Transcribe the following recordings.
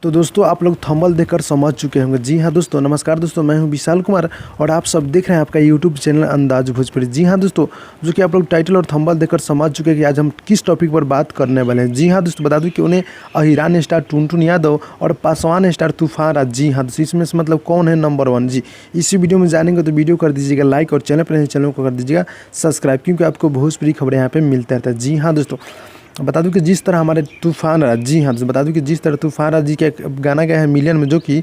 तो दोस्तों आप लोग थंबनेल देखकर समझ चुके होंगे। जी हाँ दोस्तों, नमस्कार दोस्तों, मैं हूं विशाल कुमार और आप सब देख रहे हैं आपका यूट्यूब चैनल अंदाज भोजपुरी। जी हाँ दोस्तों, जो कि आप लोग टाइटल और थंबनेल देखकर समझ चुके हैं कि आज हम किस टॉपिक पर बात करने वाले हैं। जी हाँ दोस्तों, बता दूं कि उन्हें अहिरान स्टार टुनटुन यादव और पासवान स्टार तूफान राज। जी हाँ दोस्तों, इसमें से मतलब कौन है नंबर 1। जी, इसी वीडियो में जानेंगे तो वीडियो कर दीजिएगा लाइक और चैनल को कर दीजिएगा सब्सक्राइब, क्योंकि आपको भोजपुरी खबरें यहाँ पे मिलते रहता है। जी हाँ दोस्तों, बता दूं कि जिस तरह हमारे तूफान राज, जी हाँ, तो बता दूं कि जिस तरह तूफान राज जी का एक गाना गया है मिलियन में, जो कि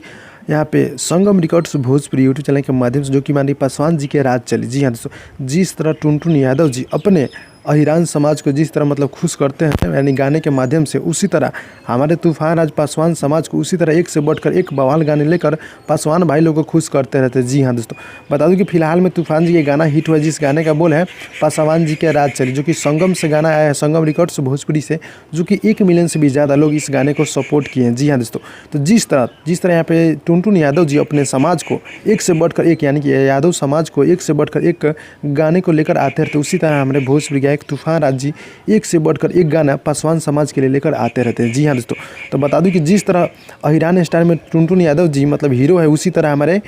यहाँ पे संगम रिकॉर्ड्स भोजपुरी यूट्यूब चैनल के माध्यम से, जो कि माननीय पासवान जी के राज चली। जी हाँ दोस्तों, जिस तरह टुनटुन यादव जी अपने अहिरान समाज को जिस तरह मतलब खुश करते हैं यानी गाने के माध्यम से, उसी तरह हमारे तूफान राज पासवान समाज को उसी तरह एक से बढ़कर एक बवाल गाने लेकर पासवान भाई लोगों को खुश करते रहते हैं। जी हाँ दोस्तों, बता दूं कि फिलहाल में तूफान जी के गाना हिट हुआ, जिस गाने का बोल है पासवान जी के राज चली, जो कि संगम से गाना आया है, संगम रिकॉर्ड्स भोजपुरी से, जो कि 1 मिलियन से भी ज़्यादा लोग इस गाने को सपोर्ट किए हैं। जी हाँ दोस्तों, तो जिस तरह यहाँ पे टुनटुन यादव जी अपने समाज को एक से बढ़कर एक, यानी कि यादव समाज को एक से बढ़कर एक गाने को लेकर आते रहते, उसी तरह हमारे भोजपुरी गायक तूफान राज जी एक से बढ़कर एक गाना पासवान समाज के लिए लेकर आते रहते हैं। जी हाँ दोस्तों, तो बता दूं कि जिस तरह अहिरान स्टार में टुनटुन यादव जी मतलब हीरो है, उसी तरह हमारे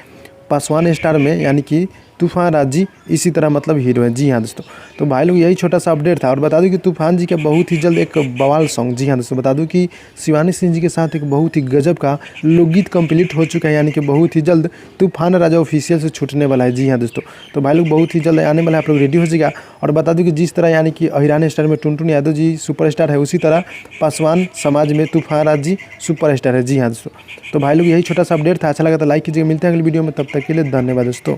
पासवान स्टार में यानी कि तूफान राज जी इसी तरह मतलब हीरो है। जी हाँ दोस्तों, तो भाई लोग यही छोटा सा अपडेट था। और बता दूं कि तूफान जी का बहुत ही जल्द एक बवाल सॉन्ग, जी हाँ दोस्तों, बता दूं कि शिवानी सिंह जी के साथ एक बहुत ही गजब का लोकगीत कंप्लीट हो चुका है, यानी कि बहुत ही जल्द तूफान राजा ऑफिशियल से छूटने वाला है। जी हाँ दोस्तों, तो भाई लोग बहुत ही जल्द आने वाला है, आप लोग रेडी हो जाएगा। और बता दूं कि जिस तरह यानी कि अहिरान स्टार में टुनटुन यादव जी सुपरस्टार है, उसी तरह पासवान समाज में तूफान राज जी सुपरस्टार है। जी हाँ दोस्तों, तो भाई लोग यही छोटा सा अपडेट था। अच्छा लगा तो लाइक कीजिएगा। मिलते हैं अगली वीडियो में, तब तक के लिए धन्यवाद दोस्तों।